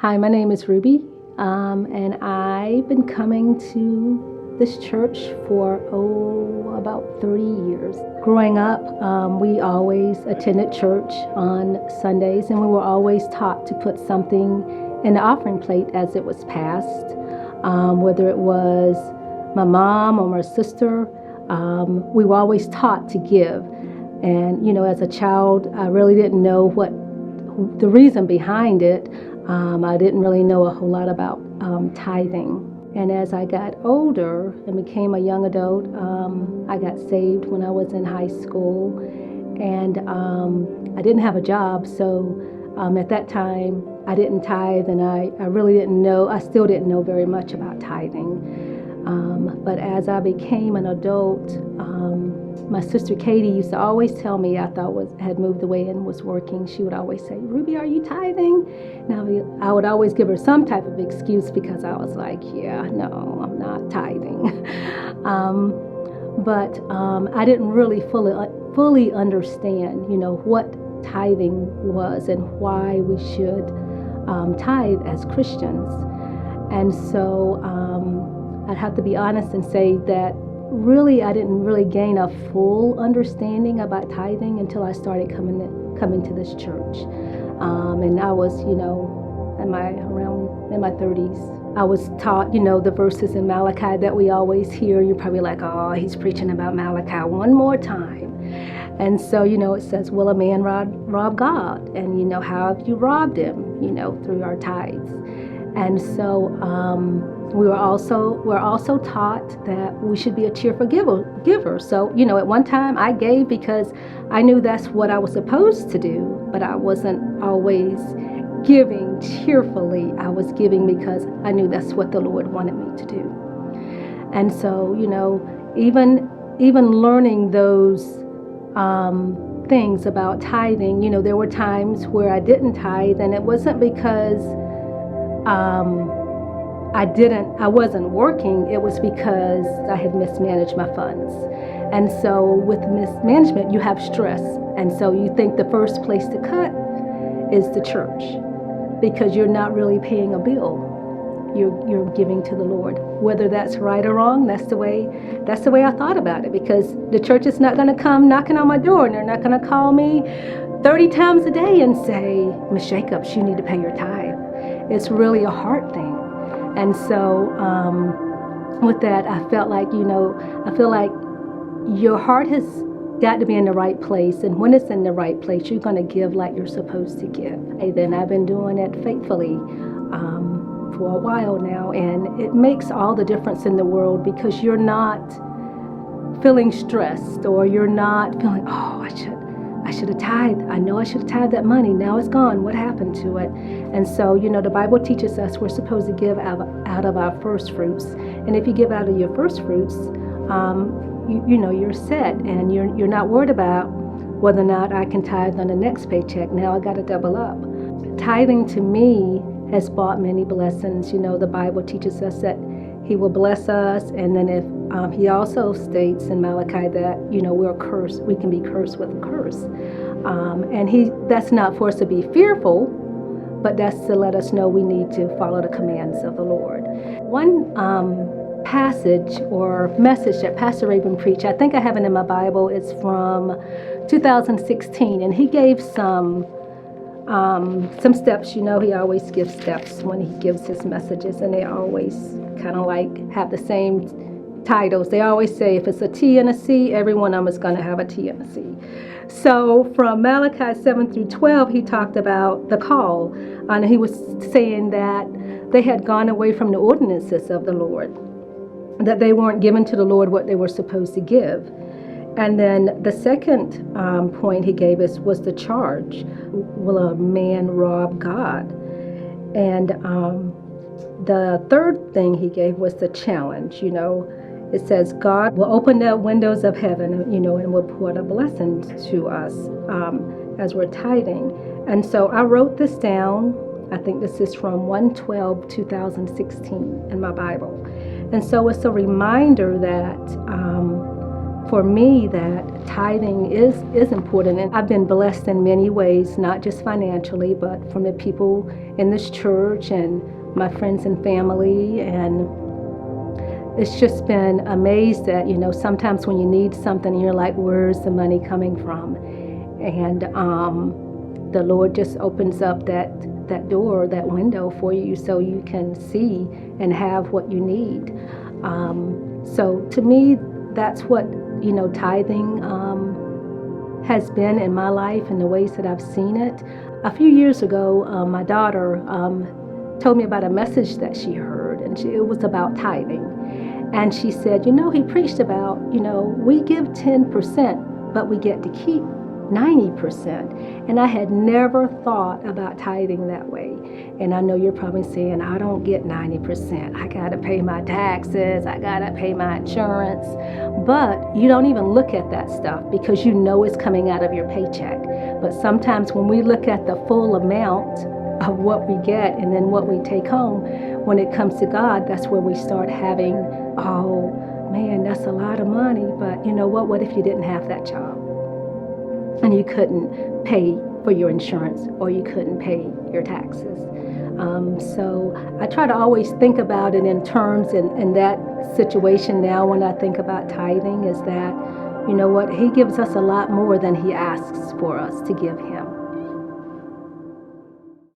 Hi, my name is Ruby, and I've been coming to this church for, about 30 years. Growing up, we always attended church on Sundays, and we were always taught to put something in the offering plate as it was passed, whether it was my mom or my sister. We were always taught to give. And, as a child, I really didn't know what the reason behind it. I didn't really know a whole lot about tithing. And as I got older and became a young adult, I got saved when I was in high school. And I didn't have a job, so at that time I didn't tithe, and I really didn't know, I still didn't know very much about tithing. But as I became an adult, my sister Katie used to always tell me, I had moved away and was working, she would always say, "Ruby, are you tithing?" Now I would always give her some type of excuse because I was like, yeah, no, I'm not tithing. But I didn't really fully understand, what tithing was and why we should tithe as Christians. And so I'd have to be honest and say that really I didn't really gain a full understanding about tithing until I started coming to this church. And I was, in my 30s. I was taught, the verses in Malachi that we always hear. You're probably like, oh, he's preaching about Malachi one more time. And so, it says, will a man rob God? And, how have you robbed him, through our tithes? And so we're also taught that we should be a cheerful giver. So, at one time I gave because I knew that's what I was supposed to do, but I wasn't always giving cheerfully. I was giving because I knew that's what the Lord wanted me to do. And so, even learning those things about tithing, there were times where I didn't tithe, and it wasn't because I wasn't working, it was because I had mismanaged my funds. And so with mismanagement, you have stress. And so you think the first place to cut is the church because you're not really paying a bill. You're giving to the Lord. Whether that's right or wrong, that's the way I thought about it, because the church is not going to come knocking on my door, and they're not going to call me 30 times a day and say, "Miss Jacobs, you need to pay your tithe." It's really a heart thing. And so with that, I felt like, your heart has got to be in the right place. And when it's in the right place, you're going to give like you're supposed to give. And then I've been doing it faithfully for a while now. And it makes all the difference in the world, because you're not feeling stressed, or you're not feeling, oh, I should have tithed. I know I should have tithed that money. Now it's gone. What happened to it? And so, the Bible teaches us we're supposed to give out of our first fruits. And if you give out of your first fruits, you're set, and you're not worried about whether or not I can tithe on the next paycheck. Now I got to double up. Tithing to me has brought many blessings. The Bible teaches us that He will bless us, and then if He also states in Malachi that we're cursed, we can be cursed with a curse, and that's not for us to be fearful, but that's to let us know we need to follow the commands of the Lord. One passage or message that Pastor Raven preached, I think I have it in my Bible. It's from 2016, and he gave some steps. He always gives steps when he gives his messages, and they always kind of like have the same titles. They always say if it's a T and a C, every one of them is going to have a T and a C. So from Malachi 7 through 12, he talked about the call, and he was saying that they had gone away from the ordinances of the Lord, that they weren't giving to the Lord what they were supposed to give. And then the second point he gave us was the charge. Will a man rob God? And the third thing he gave was the challenge. It says God will open the windows of heaven, and will pour a blessing to us as we're tithing. And so I wrote this down. I think this is from 1/12/2016 in my Bible. And so it's a reminder that for me, that tithing is important. And I've been blessed in many ways, not just financially, but from the people in this church and my friends and family. And it's just been amazed that, sometimes when you need something, you're like, where's the money coming from? And the Lord just opens up that door, that window for you so you can see and have what you need. So to me, that's what, tithing has been in my life and the ways that I've seen it. A few years ago, my daughter told me about a message that she heard, and it was about tithing. And she said, he preached about, we give 10%, but we get to keep 90%. And I had never thought about tithing that way. And I know you're probably saying, I don't get 90%. I got to pay my taxes. I got to pay my insurance. But you don't even look at that stuff because it's coming out of your paycheck. But sometimes when we look at the full amount of what we get and then what we take home, when it comes to God, that's where we start having, oh man, that's a lot of money. But you know what if you didn't have that job and you couldn't pay for your insurance or you couldn't pay your taxes? So I try to always think about it in terms in that situation now when I think about tithing, is that, He gives us a lot more than He asks for us to give Him.